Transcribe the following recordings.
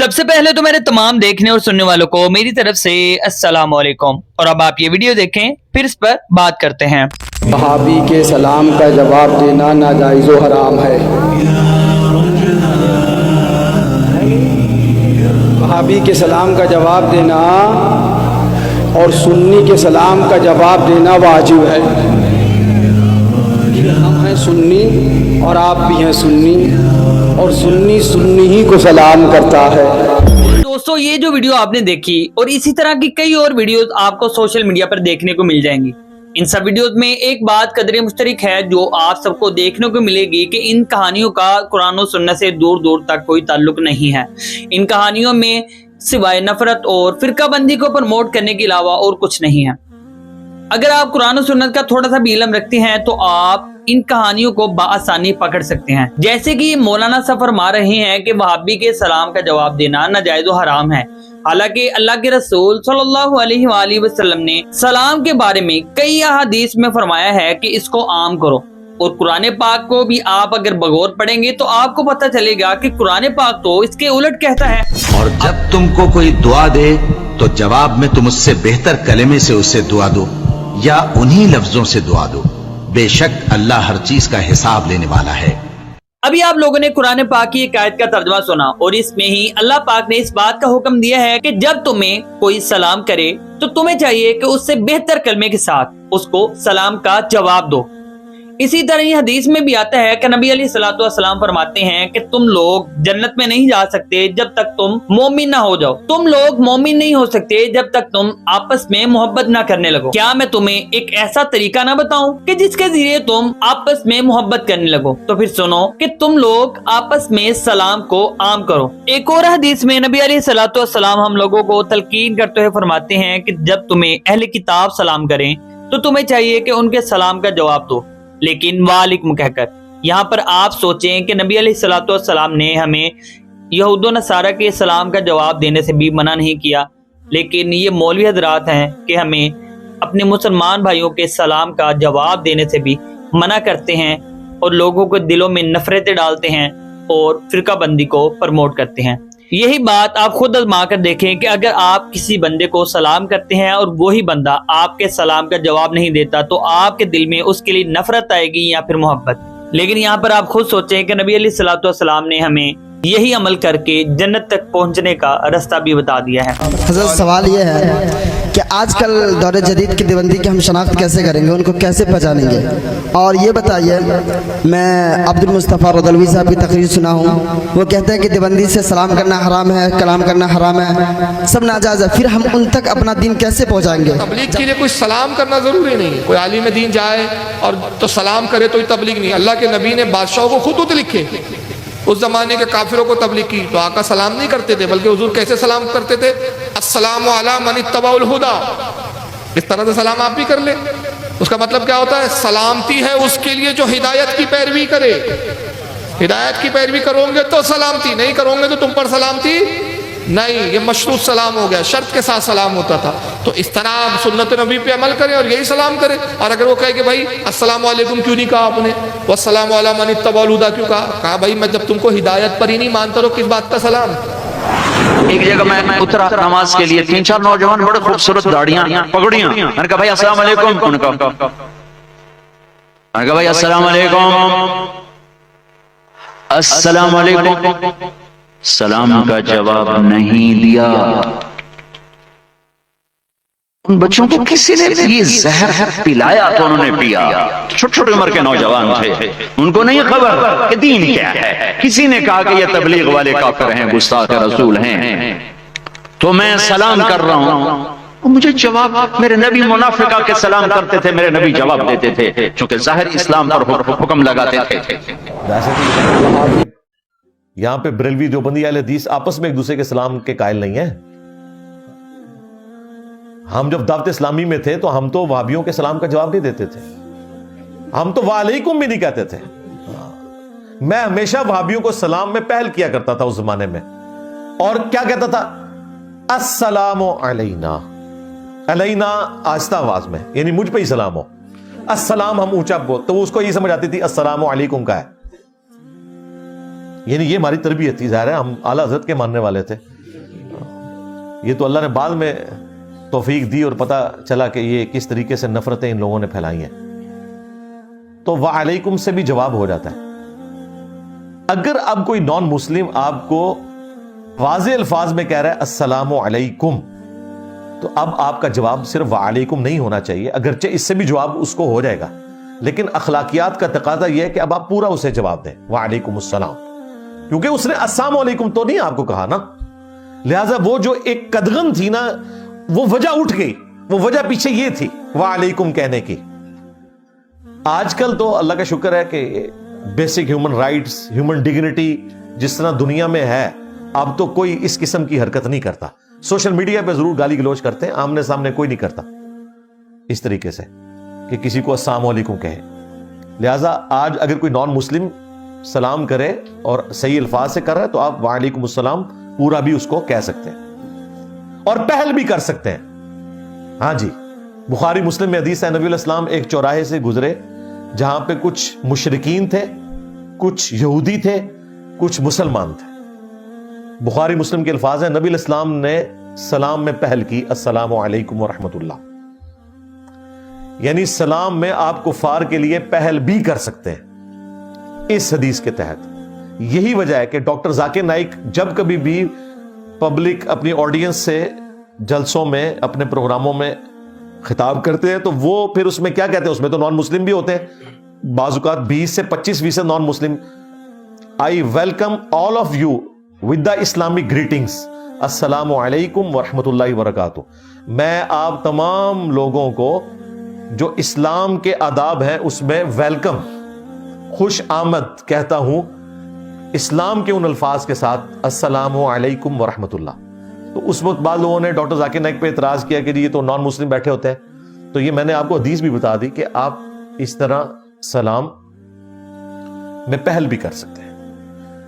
سب سے پہلے تو میرے تمام دیکھنے اور سننے والوں کو میری طرف سے السلام علیکم، اور اب آپ یہ ویڈیو دیکھیں پھر اس پر بات کرتے ہیں۔ وہابی کے سلام کا جواب دینا ناجائز و حرام ہے۔ وہابی کے سلام کا جواب دینا اور سنی کے سلام کا جواب دینا واجب ہے۔ ہم ہیں سنی اور آپ بھی ہیں سنی، اور سنی سنی ہی کو سلام کرتا ہے۔ دوستو، یہ جو ویڈیو آپ نے دیکھی اور اسی طرح کی کئی اور ویڈیوز آپ کو سوشل میڈیا پر دیکھنے کو مل جائیں گی۔ ان سب ویڈیوز میں ایک بات قدر مشترک ہے جو آپ سب کو دیکھنے کو ملے گی کہ ان کہانیوں کا قرآن و سنت سے دور دور تک کوئی تعلق نہیں ہے۔ ان کہانیوں میں سوائے نفرت اور فرقہ بندی کو پروموٹ کرنے کے علاوہ اور کچھ نہیں ہے۔ اگر آپ قرآن و سنت کا تھوڑا سا بھی علم رکھتے ہیں تو آپ ان کہانیوں کو بآسانی پکڑ سکتے ہیں۔ جیسے کہ مولانا صاحب فرما رہے ہیں کہ وہابی کے سلام کا جواب دینا ناجائز و حرام ہے، حالانکہ اللہ کے رسول صلی اللہ علیہ وآلہ وسلم نے سلام کے بارے میں کئی احادیث میں فرمایا ہے کہ اس کو عام کرو، اور قرآن پاک کو بھی آپ اگر بغور پڑھیں گے تو آپ کو پتہ چلے گا کہ قرآن پاک تو اس کے الٹ کہتا ہے۔ اور جب تم کو کوئی دعا دے تو جواب میں تم اس سے بہتر کلمے سے اسے دعا دو یا انہی لفظوں سے دعا دو، بے شک اللہ ہر چیز کا حساب لینے والا ہے۔ ابھی آپ لوگوں نے قرآن پاک کی ایک آیت کا ترجمہ سنا، اور اس میں ہی اللہ پاک نے اس بات کا حکم دیا ہے کہ جب تمہیں کوئی سلام کرے تو تمہیں چاہیے کہ اس سے بہتر کلمے کے ساتھ اس کو سلام کا جواب دو۔ اسی طرح یہ حدیث میں بھی آتا ہے کہ نبی علیہ الصلوۃ والسلام فرماتے ہیں کہ تم لوگ جنت میں نہیں جا سکتے جب تک تم مومن نہ ہو جاؤ۔ تم لوگ مومن نہیں ہو سکتے جب تک تم آپس میں محبت نہ کرنے لگو۔ کیا میں تمہیں ایک ایسا طریقہ نہ بتاؤں کہ جس کے ذریعے تم آپس میں محبت کرنے لگو؟ تو پھر سنو کہ تم لوگ آپس میں سلام کو عام کرو۔ ایک اور حدیث میں نبی علیہ الصلوۃ والسلام ہم لوگوں کو تلقین کرتے ہوئے فرماتے ہیں کہ جب تمہیں اہل کتاب سلام کریں تو تمہیں چاہیے کہ ان کے سلام کا جواب دو، لیکن وعلیکم کہہ کر۔ یہاں پر آپ سوچیں کہ نبی علیہ الصلوۃ والسلام نے ہمیں یہود و نصارہ کے سلام کا جواب دینے سے بھی منع نہیں کیا، لیکن یہ مولوی حضرات ہیں کہ ہمیں اپنے مسلمان بھائیوں کے سلام کا جواب دینے سے بھی منع کرتے ہیں، اور لوگوں کے دلوں میں نفرتیں ڈالتے ہیں اور فرقہ بندی کو پروموٹ کرتے ہیں۔ یہی بات آپ خود آزما کر دیکھیں کہ اگر آپ کسی بندے کو سلام کرتے ہیں اور وہی بندہ آپ کے سلام کا جواب نہیں دیتا تو آپ کے دل میں اس کے لیے نفرت آئے گی یا پھر محبت؟ لیکن یہاں پر آپ خود سوچیں کہ نبی علیہ الصلوۃ والسلام نے ہمیں یہی عمل کر کے جنت تک پہنچنے کا رستہ بھی بتا دیا ہے۔ حضرت سوال یہ ہے کہ آج کل دور جدید کی دیوبندی کی ہم شناخت کیسے کریں گے، ان کو کیسے پہچانیں گے؟ اور یہ بتائیے، میں عبد المصطفیٰ رضوی صاحب کی تقریر سنا ہوں، وہ کہتے ہیں کہ دیوبندی سے سلام کرنا حرام ہے، کلام کرنا حرام ہے، سب ناجائز ہے، پھر ہم ان تک اپنا دین کیسے پہنچائیں گے؟ تبلیغ کے لیے کوئی سلام کرنا ضروری نہیں ہے۔ کوئی عالم دین جائے اور تو سلام کرے تو یہ تبلیغ نہیں۔ اللہ کے نبی نے بادشاہوں کو خطوط لکھے، اس زمانے کے کافروں کو تبلیغ کی تو آقا سلام نہیں کرتے تھے، بلکہ حضور کیسے سلام کرتے تھے؟ السلام علی من اتبع الہدی۔ اس طرح سے سلام آپ بھی کر لیں۔ اس کا مطلب کیا ہوتا ہے؟ سلامتی ہے اس کے لیے جو ہدایت کی پیروی کرے۔ ہدایت کی پیروی کرو گے تو سلامتی، نہیں کرو گے تو تم پر سلامتی نہیں۔ یہ مشروط سلام ہو گیا، شرط کے ساتھ سلام ہوتا تھا۔ تو اس طرح آپ سنت نبی پہ عمل کریں اور یہی سلام کریں۔ اور اگر وہ کہے کہ بھائی السلام علیکم کیوں نہیں کہا آپ نے، والسلام علی من اتبع الہدی کیوں کہا بھائی میں جب تم کو ہدایت پر ہی نہیں مانتا تو کس بات کا سلام؟ ایک جگہ میں اترا نماز کے لیے، 3-4 نوجوان بڑے خوبصورت داڑیاں پگڑیاں، میں نے کہا بھائی السلام علیکم، انہوں نے کہا بھائی السلام علیکم، السلام علیکم، سلام کا جواب نہیں دیا۔ ان بچوں کو کسی نے یہ زہر پلایا تو انہوں نے پیا، چھوٹی چھوٹی عمر کے نوجوان تھے، ان کو نہیں خبر کہ دین کیا ہے۔ کسی نے کہا کہ یہ تبلیغ والے کافر ہیں، گستاخ رسول ہیں، تو میں سلام کر رہا ہوں، مجھے جواب، میرے نبی منافقہ کے سلام کرتے تھے، میرے نبی جواب دیتے تھے، چونکہ ظاہر اسلام پر حکم لگاتے تھے۔ یہاں پہ بریلوی دیوبندی اہل حدیث آپس میں ایک دوسرے کے سلام کے قائل نہیں ہیں۔ ہم جب دعوت اسلامی میں تھے تو ہم تو وہابیوں کے سلام کا جواب نہیں دیتے تھے، ہم تو وعلیکم بھی نہیں کہتے تھے۔ میں ہمیشہ وہابیوں کو سلام میں پہل کیا کرتا تھا اس زمانے میں، اور کیا کہتا تھا؟ السلام علینا، علینا آہستہ آواز میں، یعنی مجھ پہ ہی سلام ہو۔ السلام ہم اونچا بول تو اس کو یہ سمجھ آتی تھی السلام علیکم کا ہے۔ یعنی یہ ہماری تربیت تھی، ظاہر ہے ہم اعلیٰ حضرت کے ماننے والے تھے، یہ تو اللہ نے بعد میں توفیق دی اور پتہ چلا کہ یہ کس طریقے سے نفرتیں ان لوگوں نے پھیلائی ہیں، تو وعلیکم سے بھی جواب ہو جاتا ہے۔ اگر اب کوئی نان مسلم آپ کو واضح الفاظ میں کہہ رہا ہے السلام علیکم، تو اب آپ کا جواب صرف وعلیکم نہیں ہونا چاہیے، اگرچہ اس سے بھی جواب اس کو ہو جائے گا، لیکن اخلاقیات کا تقاضا یہ ہے کہ اب آپ پورا اسے جواب دیں وعلیکم السلام، کیونکہ اس نے السلام علیکم تو نہیں آپ کو کہا نا، لہٰذا وہ جو ایک قدغن تھی نا وہ وجہ اٹھ گئی، وہ وجہ پیچھے یہ تھی وعلیکم کہنے کی۔ آج کل تو اللہ کا شکر ہے کہ basic human rights, human dignity جس طرح دنیا میں ہے، اب تو کوئی اس قسم کی حرکت نہیں کرتا، سوشل میڈیا پہ ضرور گالی گلوچ کرتے ہیں، آمنے سامنے کوئی نہیں کرتا اس طریقے سے کہ کسی کو السلام علیکم کہے۔ لہٰذا آج اگر کوئی نان مسلم سلام کرے اور صحیح الفاظ سے کر رہا ہے تو آپ وعلیکم السلام پورا بھی اس کو کہہ سکتے ہیں اور پہل بھی کر سکتے ہیں۔ ہاں جی، بخاری مسلم میں حدیث ہے، نبی علیہ السلام ایک چوراہے سے گزرے جہاں پہ کچھ مشرکین تھے، کچھ یہودی تھے، کچھ مسلمان تھے۔ بخاری مسلم کے الفاظ ہیں، نبی علیہ السلام نے سلام میں پہل کی السلام علیکم ورحمۃ اللہ، یعنی سلام میں آپ کفار کے لیے پہل بھی کر سکتے ہیں اس حدیث کے تحت۔ یہی وجہ ہے کہ ڈاکٹر ذاکر نائک جب کبھی بھی پبلک اپنی آڈینس سے جلسوں میں اپنے پروگراموں میں خطاب کرتے ہیں تو وہ پھر اس میں کیا کہتے ہیں، اس میں تو نان مسلم بھی ہوتے ہیں، بعض اوقات 20 سے 25% non Muslim. I welcome all of you with the Islamic greetings, السلام علیکم ورحمۃ اللہ وبرکاتہ۔ میں آپ تمام لوگوں کو جو اسلام کے آداب ہیں اس میں ویلکم، خوش آمد کہتا ہوں اسلام کے ان الفاظ کے ساتھ، السلام علیکم ورحمۃ اللہ۔ تو اس وقت بعض لوگوں نے ڈاکٹر ذاکر نائک پہ اعتراض کیا کہ یہ تو نان مسلم بیٹھے ہوتے ہیں، تو یہ میں نے آپ کو حدیث بھی بتا دی کہ آپ اس طرح سلام میں پہل بھی کر سکتے ہیں۔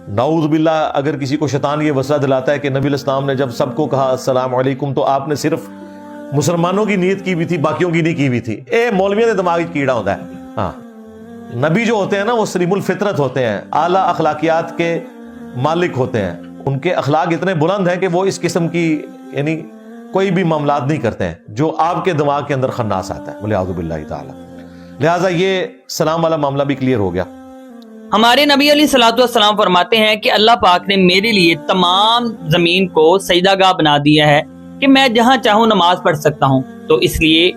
نعوذ باللہ اگر کسی کو شیطان یہ وسوسہ دلاتا ہے کہ نبی علیہ السلام نے جب سب کو کہا السلام علیکم تو آپ نے صرف مسلمانوں کی نیت کی بھی تھی، باقیوں کی نہیں کی بھی تھی، مولویوں کے دماغ کیڑا ہوتا ہے۔ ہاں، نبی جو ہوتے ہیں نا وہ سلیم الفطرت ہوتے ہیں، اعلیٰ اخلاقیات کے مالک ہوتے ہیں، ان کے اخلاق اتنے بلند ہیں کہ وہ اس قسم کی یعنی کوئی بھی معاملات نہیں کرتے ہیں جو آپ کے دماغ کے اندر خناس آتا ہے، ولیعوذ باللہ تعالی۔ لہٰذا یہ سلام والا معاملہ بھی کلیئر ہو گیا۔ ہمارے نبی علیہ الصلوۃ والسلام فرماتے ہیں کہ اللہ پاک نے میرے لیے تمام زمین کو سجدہ گاہ بنا دیا ہے کہ میں جہاں چاہوں نماز پڑھ سکتا ہوں، تو اس لیے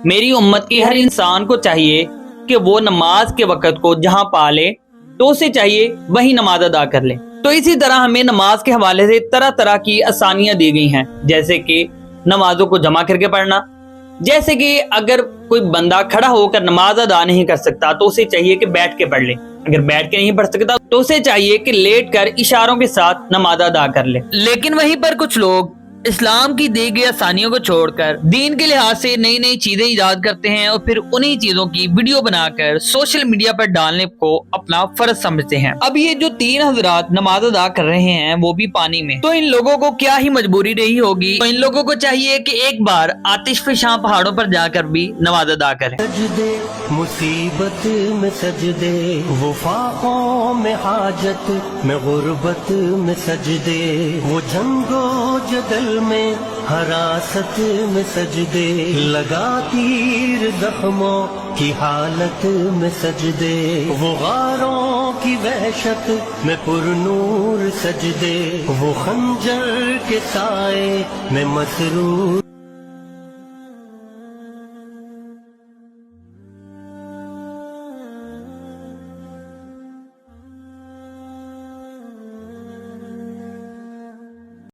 میری امت کی ہر انسان کو چاہیے کہ وہ نماز کے وقت کو جہاں پا لے تو اسے چاہیے وہی نماز ادا کر لے۔ تو اسی طرح ہمیں نماز کے حوالے سے طرح طرح کی آسانیاں دی گئی ہیں، جیسے کہ نمازوں کو جمع کر کے پڑھنا، جیسے کہ اگر کوئی بندہ کھڑا ہو کر نماز ادا نہیں کر سکتا تو اسے چاہیے کہ بیٹھ کے پڑھ لے، اگر بیٹھ کے نہیں پڑھ سکتا تو اسے چاہیے کہ لیٹ کر اشاروں کے ساتھ نماز ادا کر لے۔ لیکن وہیں پر کچھ لوگ اسلام کی دی گئی آسانیوں کو چھوڑ کر دین کے لحاظ سے نئی نئی چیزیں ایجاد کرتے ہیں اور پھر انہی چیزوں کی ویڈیو بنا کر سوشل میڈیا پر ڈالنے کو اپنا فرض سمجھتے ہیں۔ اب یہ جو 3 حضرات نماز ادا کر رہے ہیں وہ بھی پانی میں، تو ان لوگوں کو کیا ہی مجبوری رہی ہوگی، تو ان لوگوں کو چاہیے کہ ایک بار آتش فشاں پہاڑوں پر جا کر بھی نماز ادا کریں۔ سجدے مصیبت میں سجدے، وفاقوں میں حاجت میں غربت میں سجدے، وہ جنگ و جدل میں حراست میں سجدے، لگا تیر زخموں کی حالت میں سجدے، وہ غاروں کی وحشت میں پر نور سجدے، وہ خنجر کے سائے میں مسرور